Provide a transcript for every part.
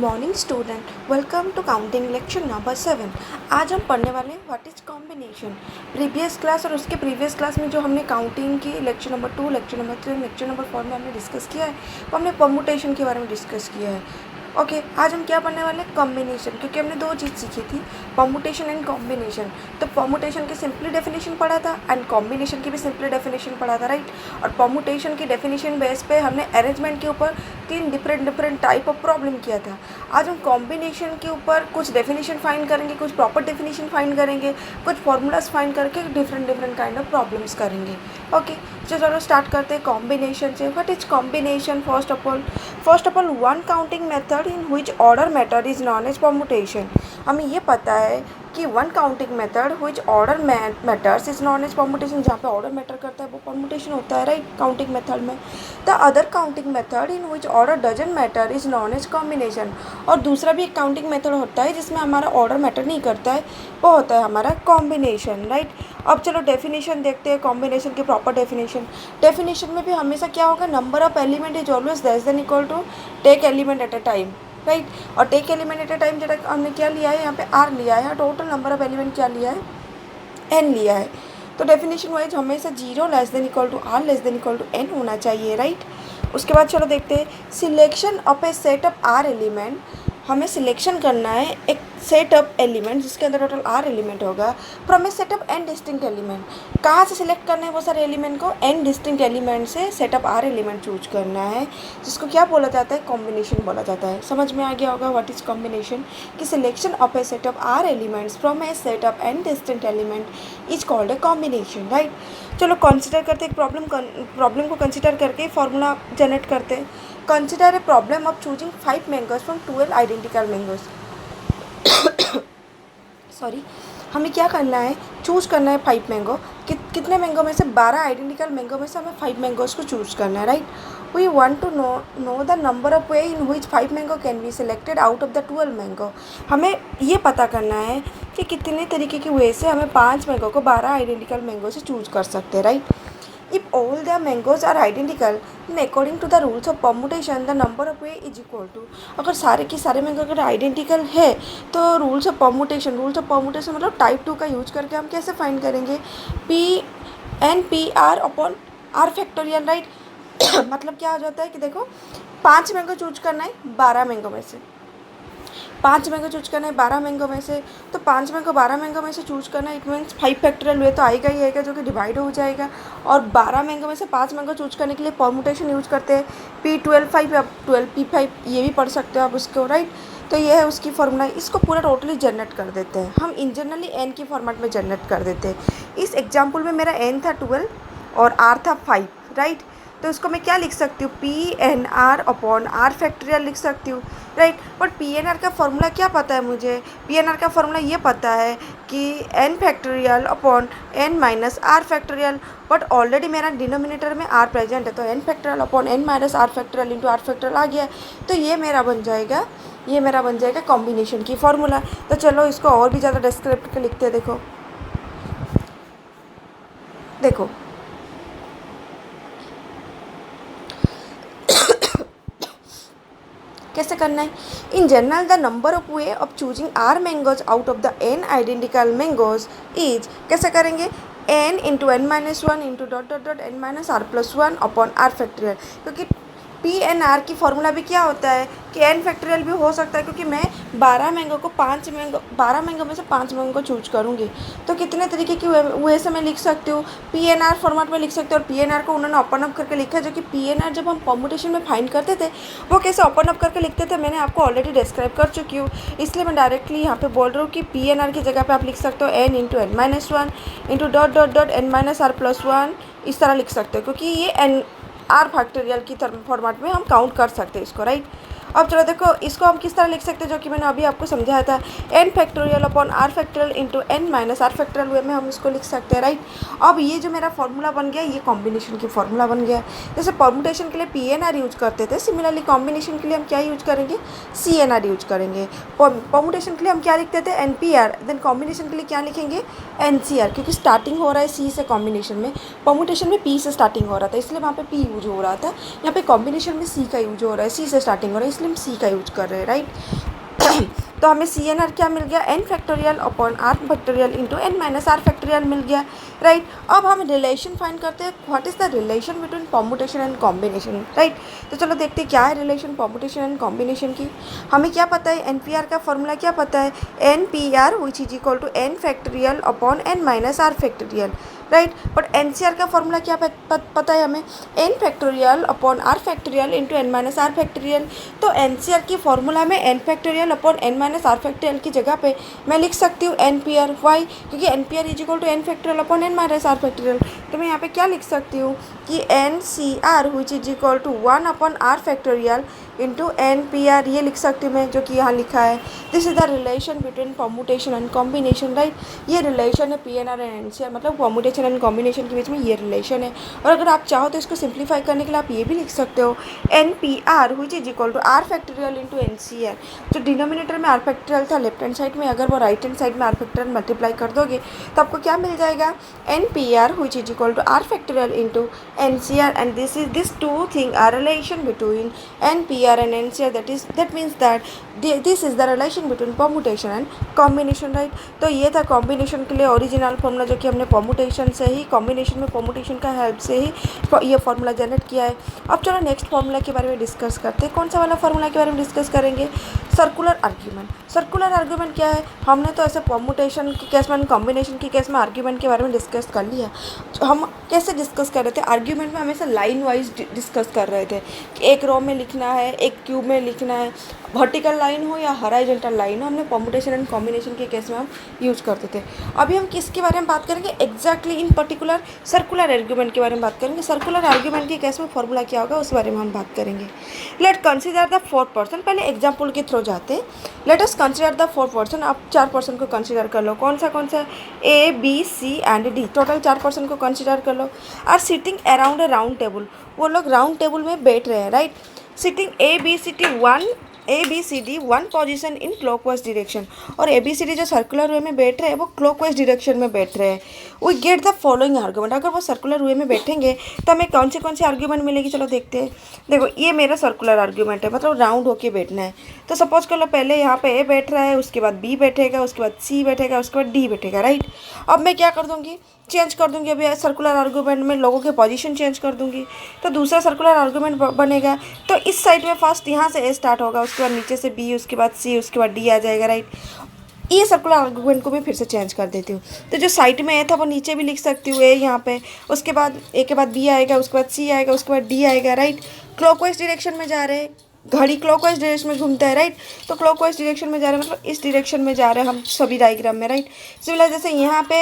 Morning student, welcome to counting lecture number 7। आज हम पढ़ने वाले हैं what is combination. Previous class और उसके प्रीवियस क्लास में जो हमने काउंटिंग की lecture number 2, lecture number 3, lecture number 4 में हमने डिस्कस किया है, वो हमने परमुटेशन के बारे में डिस्कस किया है। ओके, आज हम क्या पढ़ने वाले हैं? कॉम्बिनेशन, क्योंकि हमने दो चीज़ सीखी थी, परमुटेशन एंड कॉम्बिनेशन। तो परमुटेशन की सिंपली डेफिनेशन पढ़ा था एंड कॉम्बिनेशन की भी सिंपली डेफिनेशन पढ़ा था, राइट। और परमुटेशन की डेफिनेशन बेस पे हमने अरेंजमेंट के ऊपर 3 डिफरेंट टाइप ऑफ प्रॉब्लम किया था। आज हम कॉम्बिनेशन के ऊपर कुछ डेफिनेशन फाइंड करेंगे, कुछ प्रॉपर डेफिनेशन फाइंड करेंगे, कुछ फार्मूलाज फाइंड करके डिफरेंट काइंड ऑफ प्रॉब्लम्स करेंगे। ओके, चलो स्टार्ट करते हैं कॉम्बिनेशन से। What is combination? First of all one counting method in which order matter is known as permutation. हमें ये पता है कि one counting method which order matters is known as permutation. जहाँ पे ऑर्डर मैटर करता है वो परमुटेशन होता है, राइट, काउंटिंग मेथड में। The other counting method in which order doesn't matter is known as combination. और दूसरा भी एक काउंटिंग मेथड होता है जिसमें हमारा ऑर्डर मैटर नहीं करता है, वो होता है हमारा कॉम्बिनेशन, राइट। अब चलो डेफिनेशन देखते हैं, कॉम्बिनेशन की प्रॉपर डेफिनेशन में भी हमेशा क्या होगा? Number of element is always less than equal to take element at a time, right. और take element at a time जो हमने क्या लिया है यहाँ पे? आर लिया है। टोटल नंबर ऑफ एलिमेंट क्या लिया है? एन लिया है। तो डेफिनेशन वाइज हमेशा 0 less than equal to r less than equal to n होना चाहिए, राइट। उसके बाद चलो देखते हैं selection of a set of r element. हमें सिलेक्शन करना है एक सेट ऑफ एलिमेंट जिसके अंदर टोटल आर एलिमेंट होगा, from a set of n distinct element. कहाँ से सिलेक्ट करना है वो सारे एलिमेंट को? एन डिस्टिंक्ट एलिमेंट से set of r element choose करना है, जिसको क्या बोला जाता है? कॉम्बिनेशन बोला जाता है। समझ में आ गया होगा व्हाट इज कॉम्बिनेशन, कि selection of a set of r elements from a set of n distinct element is called a combination, right. चलो कंसिडर करते एक प्रॉब्लम को कंसिडर करके फार्मूला जनरेट करते हैं। Consider a problem of choosing 5 mangoes from 12 identical mangoes. Sorry, हमें क्या करना है? चूज़ करना है 5 मैंगो। कितने मैंगो में से? 12 आइडेंटिकल मैंगो में से हमें 5 मैंगोज को चूज़ करना है, right. We want to know the number of way in which 5 mango can be selected out of the 12 mango. हमें ये पता करना है कि कितने तरीके की वे से हमें 5 मैंगो को 12 आइडेंटिकल मैंगो से चूज़ कर सकते हैं, right. If all the mangoes are identical, then according to the rules of permutation, the number of way is equal to। अगर सारे के सारे मैंगो अगर आइडेंटिकल है तो रूल्स ऑफ परमुटेशन मतलब टाइप 2 का यूज करके हम कैसे फाइंड करेंगे? P r upon r factorial, right. मतलब क्या हो जाता है कि देखो 5 मैंगो चूज करना है 12 मैंगो में से, 5 मैंगो चूज करना है 12 मैंगो में से, तो 5 मैंगो 12 मैंगो में से चूज करना है, इट मीन्स 5 फैक्टोरियल वे तो आएगा ही आएगा जो कि डिवाइड हो जाएगा। और 12 मैंगो में से 5 मैंगो चूज करने के लिए परमुटेशन यूज करते हैं, P12 5 या 12 P5, ये भी पढ़ सकते हो आप उसको, राइट। तो ये है उसकी फॉर्मूला। इसको पूरा टोटली जनरेट कर देते हैं हम, इन जनरली एन की फॉर्मेट में जनरेट कर देते हैं। इस एग्जाम्पल में मेरा एन था 12 और आर था 5, राइट। तो इसको मैं क्या लिख सकती हूँ? P n r upon r factorial लिख सकती हूँ, right. But P n r का फॉर्मूला क्या पता है मुझे? पी एन आर का फॉर्मूला ये पता है कि n factorial upon n minus r factorial. But already मेरा डिनोमिनेटर में आर प्रेजेंट है, तो n factorial upon n minus r factorial into r factorial आ गया। तो ये मेरा बन जाएगा कॉम्बिनेशन की फॉर्मूला। तो चलो इसको और भी ज़्यादा डिस्क्राइब करके लिखते हैं। देखो कैसे करना है? In general the number of way of choosing r mangoes out of the n identical mangoes is, कैसे करेंगे? N into n minus 1 into dot dot dot n minus r plus 1 upon r factorial. क्योंकि P n r की formula भी क्या होता है कि n factorial भी हो सकता है, क्योंकि मैं 12 मैंगो में से 5 मैंगो को चूज करूँगी। तो कितने तरीके की वे से मैं लिख सकती हूँ? पी एन आर फॉर्मेट में लिख सकते हो। और पी एन आर को उन्होंने ओपन अप करके लिखा है, जो कि पी एन आर जब हम परमुटेशन में फाइंड करते थे वो कैसे ओपन अप करके लिखते थे मैंने आपको ऑलरेडी डिस्क्राइब कर चुकी हूँ, इसलिए मैं डायरेक्टली यहाँ पे बोल रहा हूँ कि पी एन आर की जगह पे आप लिख सकते हो n into n minus 1 into dot dot dot n minus r plus 1, इस तरह लिख सकते हो, क्योंकि ये एन आर फैक्टोरियल की फॉर्मेट में हम काउंट कर सकते हैं इसको, राइट। अब चलो देखो इसको हम किस तरह लिख सकते हैं, जो कि मैंने अभी आपको समझाया था। N factorial upon r factorial into n minus r factorial वे में हम इसको लिख सकते हैं, राइट। अब ये जो मेरा फॉर्मूला बन गया, ये कॉम्बिनेशन की फॉर्मूला बन गया। जैसे परमुटेशन के लिए पी एन आर यूज करते थे, सिमिलरली कॉम्बिनेशन के लिए हम क्या यूज करेंगे? सी एन आर यूज करेंगे। परमुटेशन के लिए हम क्या लिखते थे? N P r. Then combination के लिए क्या लिखेंगे? एन सी आर, क्योंकि स्टार्टिंग हो रहा है सी से कॉम्बिनेशन में, परमुटेशन में पी से स्टार्टिंग हो रहा था इसलिए वहाँ पे पी यूज हो रहा था, यहाँ पे कॉम्बिनेशन में सी का यूज हो रहा है, सी से स्टार्टिंग हो रहा है इसलिए इसलिए हम सी का यूज कर रहे हैं, राइट। तो हमें सी एन आर क्या मिल गया, n factorial upon r factorial into n minus r factorial मिल गया, राइट। अब हम रिलेशन फाइंड करते हैं, what is the relation between permutation and combination, right. तो चलो देखते हैं क्या है रिलेशन परमुटेशन एंड कॉम्बिनेशन की। हमें क्या पता है, एन पी आर का फॉर्मूला क्या पता है, n P r which is equal to n factorial upon n minus r factorial, right. But n C r का फॉर्मूला क्या पता है हमें, n factorial upon r factorial into n minus r factorial. तो n C r की formula में n factorial upon n minus r factorial की जगह पे मैं लिख सकती हूँ एन पी आर, वाई, क्योंकि n P r is equal to n factorial upon n minus r factorial. तो मैं यहाँ पे क्या लिख सकती हूँ कि n C r which is equal to 1 upon r factorial into n P r, ये लिख सकती हूँ मैं, जो कि यहाँ लिखा है। This is the relation between permutation and combination, right. ये रिलेशन है P n r and n C r, मतलब परमुटेशन एंड कॉम्बिनेशन के बीच में ये रिलेशन है। और अगर आप चाहो तो इसको सिंप्लीफाई करने के लिए आप ये भी लिख सकते हो, n P r which is equal to r factorial into n C r. जो डिनोमिनेटर में आर फैक्टोरियल था लेफ्ट हैंड साइड में, अगर वो राइट हैंड साइड में आर फैक्टोरियल मल्टीप्लाई कर दोगे तो आपको क्या मिल जाएगा, n P r which is equal to r factorial into n C r, and this two thing are relation between n P r and n C are, that means that this is the relation between permutation and combination, right। तो ये था combination के लिए original formula, जो कि हमने permutation से ही, combination में परमुटेशन का हेल्प से ही ये फार्मूला जनरेट किया है। अब चलो नेक्स्ट फार्मूला के बारे में डिस्कस करते हैं। कौन सा वाला फार्मूला के बारे में डिस्कस करेंगे, सर्कुलर आर्ग्यूमेंट। सर्कुलर आर्ग्यूमेंट क्या है, हमने तो ऐसे परमुटेशन के केस में, कॉम्बिनेशन के केस में आर्ग्यूमेंट के बारे में डिस्कस कर लिया। हम कैसे डिस्कस कर रहे थे, आर्ग्यूमेंट में हमेशा लाइन वाइज डिस्कस कर रहे थे कि एक रो में लिखना है, एक क्यूब में लिखना है, वर्टिकल लाइन हो या हॉरिजॉन्टल लाइन हो, हमने परमुटेशन एंड कॉम्बिनेशन के केस में हम यूज करते थे। अभी हम किसके बारे में बात करेंगे, exactly in particular circular argument के बारे में बात करेंगे। सर्कुलर आर्ग्यूमेंट के केस में फॉर्मूला क्या होगा उस बारे में हम बात करेंगे। लेट कंसिडर द 4 पर्सन, पहले एग्जाम्पल के थ्रू जाते हैं। Let us consider the 4 person, आप 4 पर्सन को कंसिडर कर लो। कौन सा, A B C and D, total 4 person को कंसिडर कर लो। Are sitting around A round table, वो लोग राउंड टेबल में बैठ रहे हैं, right. Sitting A B C D one position in clockwise direction, और ए बी सी डी जो सर्कुलर वे में बैठ रहे हैं वो क्लॉकवाइज डायरेक्शन में बैठ रहे हैं। We get the following argument, अगर वो सर्कुलर वे में बैठेंगे तो हमें कौन से आर्गूमेंट मिलेगी, चलो देखते हैं। देखो ये मेरा सर्कुलर आर्गूमेंट है, मतलब राउंड होके बैठना है। तो सपोज कर लो पहले यहाँ पे ए बैठ रहा है, उसके बाद बी बैठेगा, उसके बाद सी बैठेगा, उसके बाद डी बैठेगा, राइट। अब मैं क्या कर दूँगी, चेंज कर दूंगी, अभी सर्कुलर आर्गूमेंट में लोगों के पोजीशन चेंज कर दूंगी तो दूसरा सर्कुलर आर्गूमेंट बनेगा। तो इस साइड में फर्स्ट यहाँ से ए स्टार्ट होगा, उसके बाद नीचे से बी, उसके बाद सी, उसके बाद डी आ जाएगा, राइट। ये सर्कुलर आर्गूमेंट को मैं फिर से चेंज कर देती हूँ। तो जो साइड में ए था वो नीचे भी लिख सकती हूँ, ए यहाँ पे, उसके बाद ए के बाद बी आएगा, उसके बाद सी आएगा, उसके बाद डी आएगा, राइट। क्लॉकवाइज डायरेक्शन में जा रहे हैं, घड़ी क्लॉकवाइज डायरेक्शन में घूमता है, राइट। तो क्लॉकवाइज डायरेक्शन में जा रहे हैं मतलब इस डायरेक्शन में जा रहे हैं हम सभी डायग्राम में, राइट। सिमिलर जैसे यहाँ पे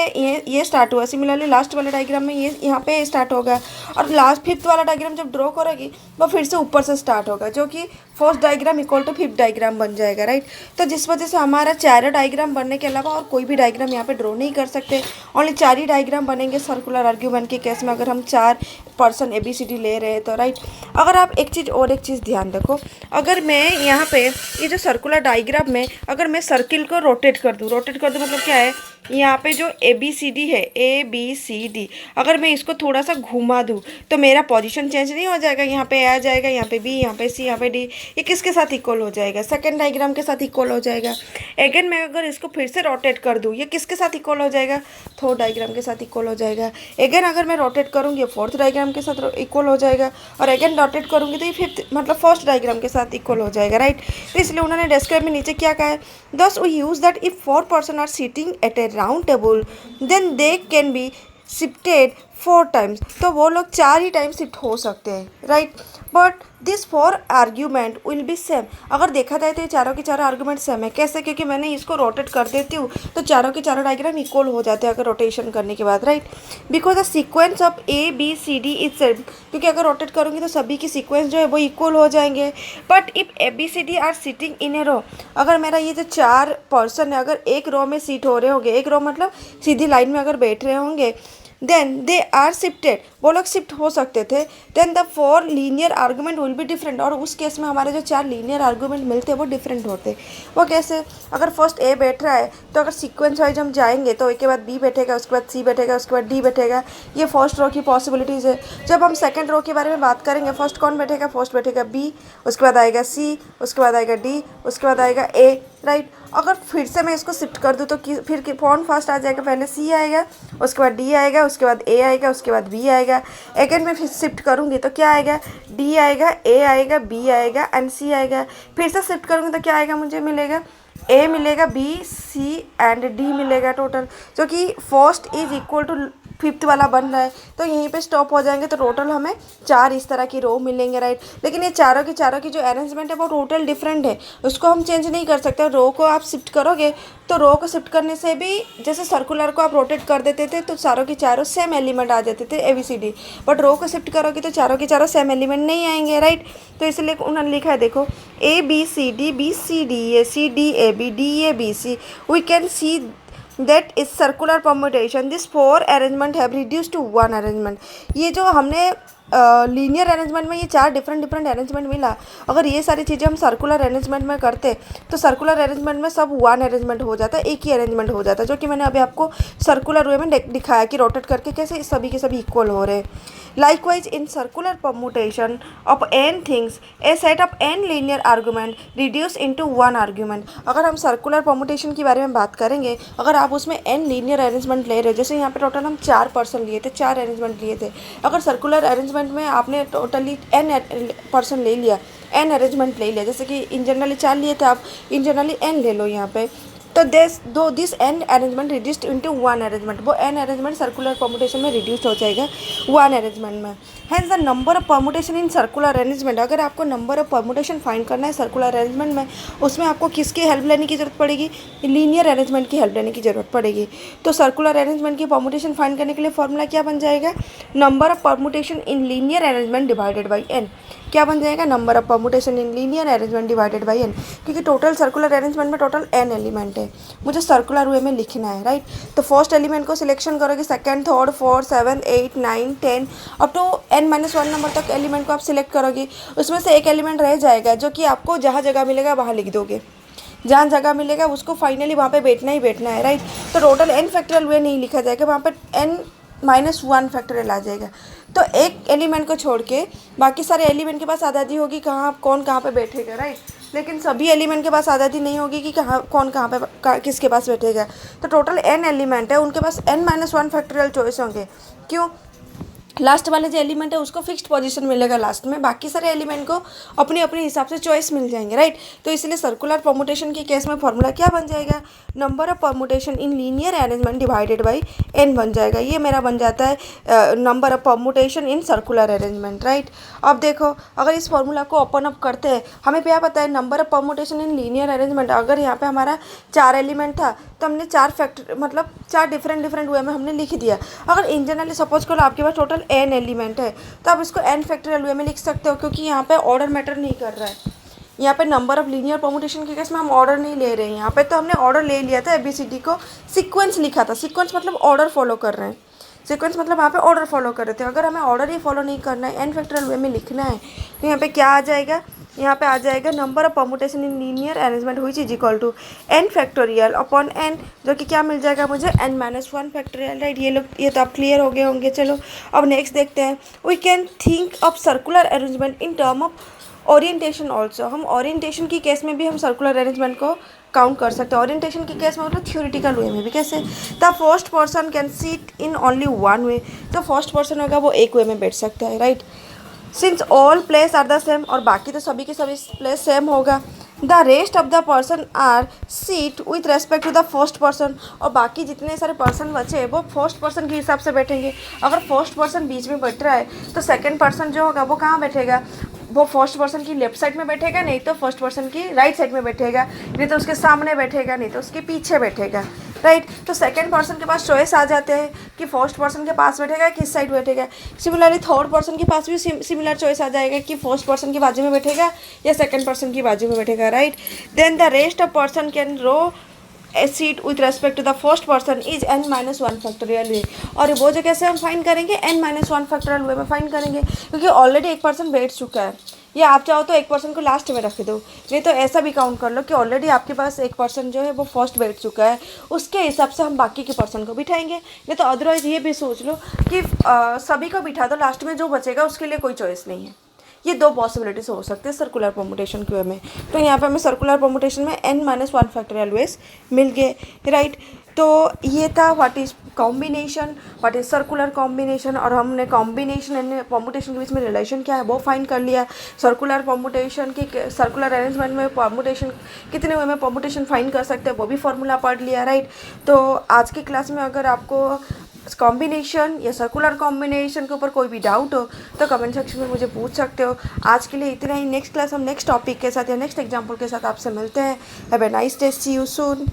ये स्टार्ट हुआ, सिमिलरली लास्ट वाले डायग्राम में ये यहाँ पे स्टार्ट होगा, और लास्ट फिफ्थ वाला डायग्राम जब ड्रॉ करोगी वो फिर से ऊपर से स्टार्ट होगा, जो कि first diagram equal to fifth diagram बन जाएगा, राइट। तो जिस वजह से हमारा चारों डायग्राम बनने के अलावा और कोई भी डायग्राम यहाँ पे ड्रॉ नहीं कर सकते, ओनली 4 ही डायग्राम बनेंगे सर्कुलर आर्ग्यूमेंट के केस में, अगर हम 4 पर्सन ABCD ले रहे हैं तो, राइट। अगर आप एक चीज़ ध्यान रखो, अगर मैं यहाँ पे ये जो सर्कुलर डायग्राम में अगर मैं सर्किल को रोटेट कर दूँ मतलब क्या है, यहाँ पे जो ABCD है, ABCD, अगर मैं इसको थोड़ा सा घुमा दूँ तो मेरा पोजीशन चेंज नहीं हो जाएगा, यहाँ पे आ जाएगा, यहाँ पे B, यहाँ पे C, यहाँ पे D, ये किसके साथ इक्वल हो जाएगा, सेकंड डायग्राम के साथ इक्वल हो जाएगा। अगेन मैं अगर इसको फिर से रोटेट कर दूँ, ये किसके साथ इक्वल हो जाएगा, थर्ड डायग्राम के साथ इक्वल हो जाएगा। अगेन अगर मैं रोटेट करूँगी फोर्थ डायग्राम के साथ इक्वल हो जाएगा, और अगेन रोटेट करूँगी तो ये फिफ्थ मतलब फर्स्ट डायग्राम के साथ इक्वल हो जाएगा, राइट। तो इसलिए उन्होंने डिस्क्राइब में नीचे क्या कहा है, thus we use that if 4 person are sitting at a round table then they can be shifted 4 times, तो वो लोग 4 ही टाइम शिफ्ट हो सकते हैं, right. But this 4 argument will be same, अगर देखा जाए तो ये चारों के चारों आर्ग्यूमेंट सेम है। कैसे, क्योंकि मैंने इसको रोटेट कर देती हूँ तो चारों के चारों डायग्राम इक्वल हो जाते हैं अगर रोटेशन करने के बाद, right. Because the sequence of ABCD is same, क्योंकि अगर रोटेट करूँगी तो सभी की सीक्वेंस जो है वो इक्वल हो जाएंगे। But if ABCD are sitting in a row, अगर मेरा ये जो 4 पर्सन है अगर एक रो में सीट हो रहे होंगे, एक रो मतलब सीधी लाइन में अगर बैठ रहे होंगे, देन दे आर शिफ्टेड, वो लोग शिफ्ट हो सकते थे। Then the 4 linear argument will be different, और उस केस में हमारे जो 4 लीनियर आर्गूमेंट मिलते हैं वो डिफरेंट होते। वो कैसे? अगर फर्स्ट ए बैठ रहा है तो अगर सीक्वेंस वाइज हम जाएंगे तो ए के बाद बी बैठेगा, उसके बाद सी बैठेगा, उसके बाद डी बैठेगा। ये फर्स्ट रो की पॉसिबिलिटीज़ है। जब हम सेकंड रो के बारे में बात करेंगे, फर्स्ट कौन बैठेगा? फर्स्ट बैठेगा बी, उसके बाद आएगा सी, उसके बाद आएगा डी, उसके बाद आएगा ए, राइट। अगर फिर से मैं इसको शिफ्ट कर दूँ तो फिर कौन फर्स्ट आ जाएगा? पहले सी आएगा, उसके बाद डी आएगा, उसके बाद ए आएगा, उसके बाद बी आएगा। अगेन मैं फिर शिफ्ट करूँगी तो क्या आएगा? डी आएगा, ए आएगा, बी आएगा एंड सी आएगा। फिर से शिफ्ट करूँगी तो क्या आएगा? मुझे मिलेगा ए मिलेगा, बी, सी एंड डी मिलेगा टोटल, जो कि first is equal to fifth वाला बन रहा है। तो यहीं पे स्टॉप हो जाएंगे। तो टोटल हमें 4 इस तरह की रो मिलेंगे, राइट। लेकिन ये चारों की जो अरेंजमेंट है वो टोटल डिफरेंट है, उसको हम चेंज नहीं कर सकते। रो को आप शिफ्ट करोगे तो रो को शिफ्ट करने से भी, जैसे सर्कुलर को आप रोटेट कर देते थे तो चारों की चारों सेम एलिमेंट आ जाते थे ABCD, बट रो को शिफ्ट करोगे तो चारों की चारों सेम एलिमेंट नहीं आएंगे, राइट। तो इसलिए उन्होंने लिखा है, देखो ABCD BCD ACD AB DABC, we can see that is circular permutation, this 4 arrangement have reduced to 1 arrangement। ये जो हमने लीनियर अरेंजमेंट में ये 4 डिफरेंट अरेंजमेंट मिला, अगर ये सारी चीज़ें हम सर्कुलर अरेंजमेंट में करते तो सर्कुलर अरेंजमेंट में सब 1 अरेंजमेंट हो जाता है, एक ही अरेंजमेंट हो जाता है, जो कि मैंने अभी आपको सर्कुलर वे में दिखाया कि रोटेट करके कैसे सभी के सभी इक्वल हो रहे हैं। Likewise, in circular permutation of n things, a set of n linear argument reduce into 1 argument। अगर हम सर्कुलर परमुटेशन के बारे में बात करेंगे, अगर आप उसमें n लीनियर अरेंजमेंट ले रहे हो, जैसे यहाँ पे टोटल हम 4 पर्सन लिए थे, 4 अरेंजमेंट लिए थे। अगर सर्कुलर अरेंजमेंट में आपने टोटली n पर्सन ले लिया, n अरेंजमेंट ले लिया, जैसे कि इन जनरली 4 लिए थे, आप इन जनरली n ले लो यहाँ पे, तो this n arrangement reduced into 1 arrangement, वो n अरेंजमेंट सर्कुलर परमुटेशन में रिड्यूस्ड हो जाएगा 1 अरेंजमेंट में। Hence the number of permutation in circular arrangement, अगर आपको नंबर ऑफ परमुटेशन फाइंड करना है सर्कुलर अरेंजमेंट में, उसमें आपको किसकी हेल्प लेने की जरूरत पड़ेगी? लीनियर अरेंजमेंट की हेल्प लेने की जरूरत पड़ेगी। तो सर्कुलर अरेंजमेंट की परमुटेशन फाइंड करने के लिए फॉर्मूला क्या बन जाएगा? Number of permutation in linear arrangement divided by n। क्या बन जाएगा? Number of permutation in linear arrangement divided by n, क्योंकि टोटल सर्कुलर अरेंजमेंट में टोटल n एलिमेंट है, मुझे सर्कुलर वे में लिखना है, राइट। तो फर्स्ट एलिमेंट को सिलेक्शन करोगे, second, third, 4, 7, 8, 9, 10 up to n-1 number तक एलिमेंट को आप सिलेक्ट करोगे। उसमें से एक एलिमेंट रह जाएगा जो कि आपको जहाँ जगह मिलेगा वहाँ लिख दोगे, जहाँ जगह मिलेगा उसको फाइनली वहाँ पे बैठना ही बैठना है, राइट। तो टोटल n फैक्टोरियल वे नहीं लिखा जाएगा, वहाँ पर n-1 फैक्टोरियल आ जाएगा। तो एक एलिमेंट को छोड़ के बाकी सारे एलिमेंट के पास आज़ादी होगी कौन कहाँ पे बैठेगा, राइट। लेकिन सभी एलिमेंट के पास आज़ादी नहीं होगी कि कौन कहाँ पे किसके पास बैठेगा। तो टोटल n एलिमेंट है, उनके पास n-1 फैक्टोरियल चॉइस होंगे। क्यों? लास्ट वाले जो एलिमेंट है उसको फिक्स्ड पोजीशन मिलेगा लास्ट में, बाकी सारे एलिमेंट को अपने अपने हिसाब से चॉइस मिल जाएंगे, राइट। तो इसलिए सर्कुलर परमुटेशन के केस में फॉर्मूला क्या बन जाएगा? Number of permutation in linear arrangement divided by n बन जाएगा। ये मेरा बन जाता है number of permutation in circular arrangement, right. अब देखो, अगर इस फॉर्मूला को ओपन अप करते हैं, हमें क्या पता है? Number of permutation in linear arrangement, अगर यहाँ पे हमारा 4 एलिमेंट था तो हमने 4 डिफरेंट वे में हमने लिख दिया। अगर इन जनरली सपोज करो आपके पास टोटल n एलिमेंट है तो आप इसको n फैक्टोरियल वे में लिख सकते हो, क्योंकि यहाँ पे ऑर्डर मैटर नहीं कर रहा है। यहाँ पे नंबर ऑफ लीनियर परमुटेशन के केस में हम ऑर्डर नहीं ले रहे हैं, यहाँ पे तो हमने ऑर्डर ले लिया था, ABCD को सीक्वेंस लिखा था। सीक्वेंस मतलब ऑर्डर फॉलो कर रहे हैं, सीक्वेंस मतलब वहाँ पे ऑर्डर फॉलो कर रहे थे। अगर हमें ऑर्डर ही फॉलो नहीं करना है, n फैक्टोरियल वे में लिखना है, तो यहाँ पे क्या आ जाएगा? यहाँ पे आ जाएगा number of permutation in linear arrangement हुई is equal to n factorial upon n, जो कि क्या मिल जाएगा मुझे? n-1 factorial, right. ये तो आप क्लियर हो गए होंगे। चलो अब नेक्स्ट देखते हैं। We can think of circular arrangement in term of orientation also. हम ओरिएंटेशन की केस में भी हम सर्कुलर अरेंजमेंट को काउंट कर सकते हैं। ओरिएंटेशन के केस में मतलब थ्योरेटिकल वे में भी। कैसे? The first person can seat in only 1 वे, तो फर्स्ट पर्सन होगा वो एक वे में बैठ सकता है, right. Since all place are the same, और बाकी तो सभी के सभी प्लेस सेम होगा। The rest of the person are seat with respect to the first person, और बाकी जितने सारे पर्सन बचे वो फर्स्ट पर्सन के हिसाब से बैठेंगे। अगर फर्स्ट पर्सन बीच में बैठ रहा है तो सेकंड पर्सन जो होगा वो कहाँ बैठेगा? वो फर्स्ट पर्सन की लेफ्ट साइड में बैठेगा, नहीं तो फर्स्ट पर्सन की राइट साइड में बैठेगा, नहीं तो उसके सामने बैठेगा, नहीं तो उसके पीछे बैठेगा, राइट। तो सेकंड पर्सन के पास चॉइस आ जाते हैं कि फर्स्ट पर्सन के पास बैठेगा किस साइड बैठेगा। सिमिलरली थर्ड पर्सन के पास भी सिमिलर चॉइस आ जाएगा कि फर्स्ट पर्सन की बाजू में बैठेगा या सेकंड पर्सन की बाजू में बैठेगा, right. Then the rest of person can row a seat with respect to the first person is n minus one factorial way. और वो जो कैसे हम फाइंड करेंगे, n माइनस वन फैक्टोरियल वे में फाइंड करेंगे, क्योंकि ऑलरेडी एक पर्सन बैठ चुका है। या आप चाहो तो एक पर्सन को लास्ट में रख दो, नहीं तो ऐसा भी काउंट कर लो कि ऑलरेडी आपके पास एक पर्सन जो है वो फर्स्ट बैठ चुका है, उसके हिसाब से हम बाकी के पर्सन को बिठाएंगे। नहीं तो अदरवाइज ये भी सोच लो कि सभी को बिठा दो, लास्ट में जो बचेगा उसके लिए कोई चॉइस नहीं है। ये दो पॉसिबिलिटीज हो सकते हैं सर्कुलर परमुटेशन के वे में। तो यहाँ पे हमें सर्कुलर परमुटेशन में n minus one factorial ways मिल गए, राइट। तो ये था what is combination, what is circular combination, और हमने कॉम्बिनेशन एंड परमुटेशन के बीच में रिलेशन क्या है वो फाइंड कर लिया। सर्कुलर परमुटेशन की सर्कुलर अरेंजमेंट में परमुटेशन कितने वे में परमुटेशन फाइंड कर सकते हैं वो भी फॉर्मूला पढ़ लिया, राइट। तो आज की क्लास में अगर आपको कॉम्बिनेशन या सर्कुलर कॉम्बिनेशन के ऊपर कोई भी डाउट हो तो कमेंट सेक्शन में मुझे पूछ सकते हो। आज के लिए इतना ही। नेक्स्ट क्लास हम नेक्स्ट टॉपिक के साथ या नेक्स्ट एग्जाम्पल के साथ आपसे मिलते हैं। Have a nice day, see you soon.